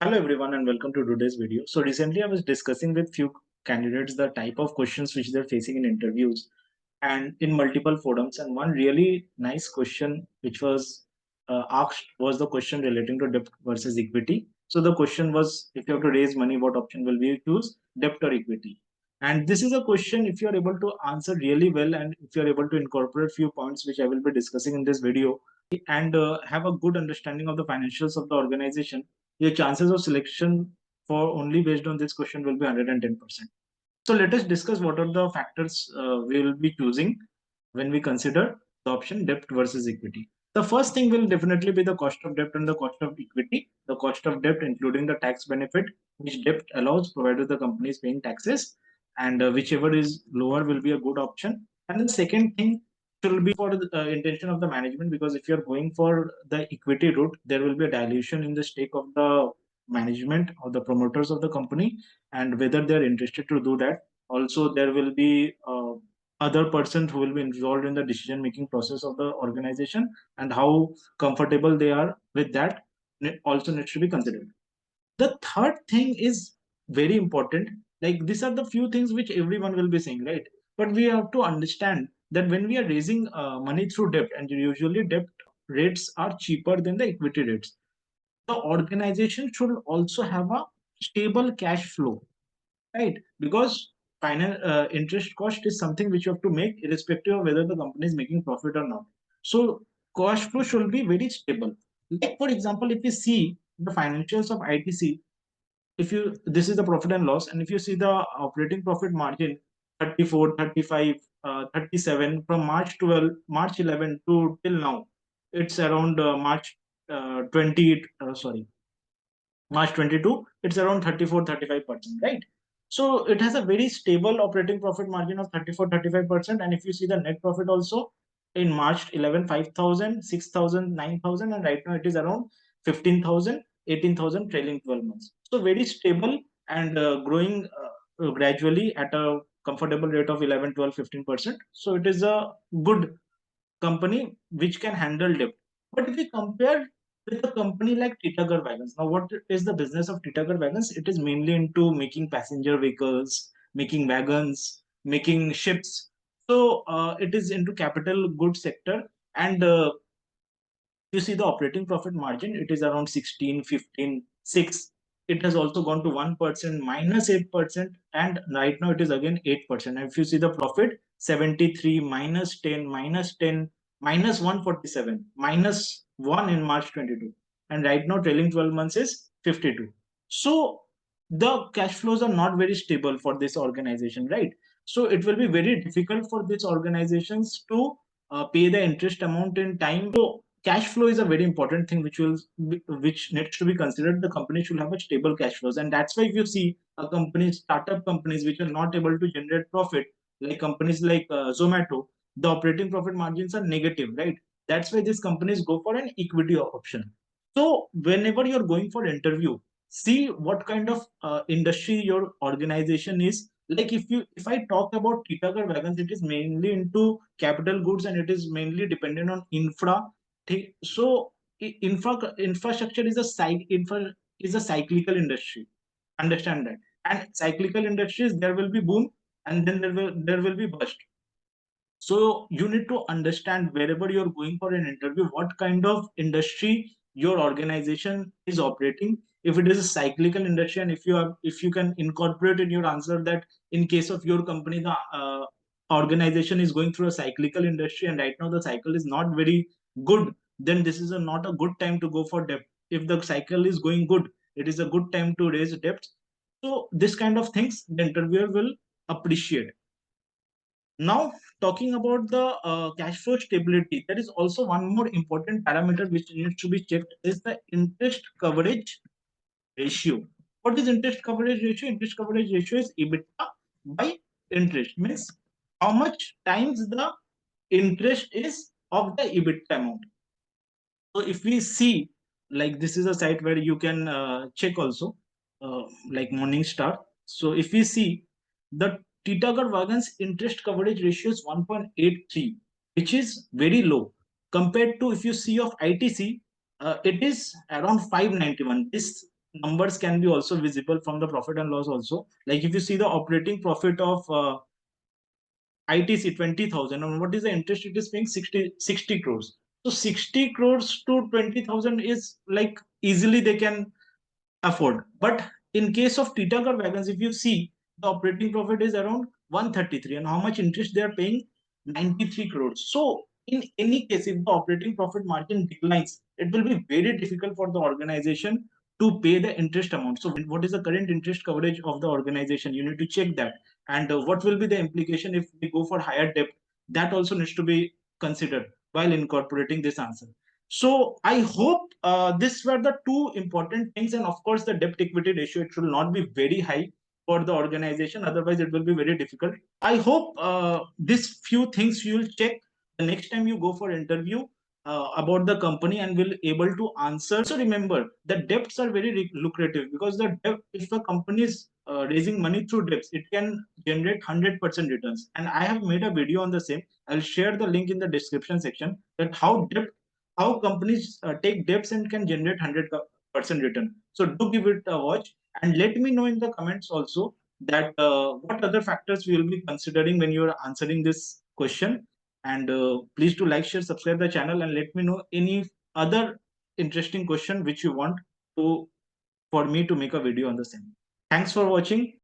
Hello everyone and welcome to today's video. So recently I was discussing with few candidates the type of questions which they're facing in interviews and in multiple forums, and one really nice question which was asked was the question relating to debt versus equity. So the question was, if you have to raise money, what option will you choose, debt or equity? And this is a question, if you are able to answer really well and if you are able to incorporate few points which I will be discussing in this video and have a good understanding of the financials of the organization, your chances of selection for only based on this question will be 110%. So let us discuss what are the factors we will be choosing when we consider the option debt versus equity. The first thing will definitely be the cost of debt and the cost of equity. The cost of debt, including the tax benefit which debt allows, provided the company is paying taxes, and whichever is lower will be a good option. And the second thing will be for the intention of the management, because if you're going for the equity route, there will be a dilution in the stake of the management or the promoters of the company, and whether they're interested to do that. Also, there will be other persons who will be involved in the decision making process of the organization, and how comfortable they are with that also needs to be considered. The third thing is very important. Like, these are the few things which everyone will be saying, right? But we have to understand that when we are raising money through debt, and usually debt rates are cheaper than the equity rates, the organization should also have a stable cash flow, right? Because final interest cost is something which you have to make irrespective of whether the company is making profit or not. So cash flow should be very stable. Like, for example, if you see the financials of ITC, if you this is the profit and loss, and if you see the operating profit margin, 34, 35, 37, from March 11 to till now, it's around March 20 sorry March 22, it's around 34-35%, right? So it has a very stable operating profit margin of 34-35%. And if you see the net profit also, in March 11, 5,000, 6,000, 9,000, and right now it is around 15,000, 18,000 trailing 12 months. So very stable and growing gradually at a comfortable rate of 11, 12, 15%. So it is a good company which can handle debt. But if we compare with a company like Titagar Wagons, now what is the business of Titagar Wagons? It is mainly into making passenger vehicles, making wagons, making ships. So it is into capital goods sector, and you see the operating profit margin, it is around 16, 15, 6. It has also gone to 1%, minus 8%, and right now it is again 8%. And if you see the profit, 73, minus 10, minus 10, minus 147, minus 1 in March 22. And right now, trailing 12 months is 52. So the cash flows are not very stable for this organization, right? So it will be very difficult for these organizations to pay the interest amount in time. So cash flow is a very important thing which needs to be considered. The company should have a stable cash flows, and that's why if you see a company, startup companies which are not able to generate profit, like companies like Zomato, the operating profit margins are negative, right? That's why these companies go for an equity option. So whenever you're going for interview, see what kind of industry your organization is. Like, if I talk about Titagar Wagons, it is mainly into capital goods and it is mainly dependent on infra. So infrastructure is a cyclical industry. Understand that. And cyclical industries, there will be boom, and then there will be bust. So you need to understand, wherever you're going for an interview, what kind of industry your organization is operating. If it is a cyclical industry, and if you can incorporate in your answer that in case of your company, the organization is going through a cyclical industry and right now the cycle is not very good, then this is not a good time to go for debt. If the cycle is going good, it is a good time to raise debt. So this kind of things the interviewer will appreciate. Now, talking about the cash flow stability, there is also one more important parameter which needs to be checked, is the interest coverage ratio. What is interest coverage ratio? Interest coverage ratio is EBITDA by interest. Means how much times the interest is of the EBITDA amount. So if we see, like, this is a site where you can check also, like Morningstar. So if we see the Titagar Wagons interest coverage ratio is 1.83, which is very low compared to, if you see of ITC, it is around 591. This numbers can be also visible from the profit and loss also. Like if you see the operating profit of ITC 20,000, and what is the interest it is paying? 60 crores. So 60 crores to 20,000 is like easily they can afford. But in case of Titagar wagons, if you see, the operating profit is around 133, and how much interest they are paying? 93 crores. So in any case, if the operating profit margin declines, it will be very difficult for the organization to pay the interest amount. So what is the current interest coverage of the organization? You need to check that. And what will be the implication if we go for higher debt? That also needs to be considered while incorporating this answer. So I hope these were the two important things, and of course, the debt equity ratio, it should not be very high for the organization. Otherwise, it will be very difficult. I hope these few things you will check the next time you go for interview about the company and will able to answer. Also, remember the debts are very lucrative, because the debt, if a company is raising money through debts, it can generate 100% returns. And I have made a video on the same. I'll share the link in the description section, that how companies take debts and can generate 100% return. So do give it a watch, and let me know in the comments also that what other factors we will be considering when you are answering this question. And please do like, share, subscribe the channel, and let me know any other interesting question which you want to for me to make a video on the same. Thanks for watching.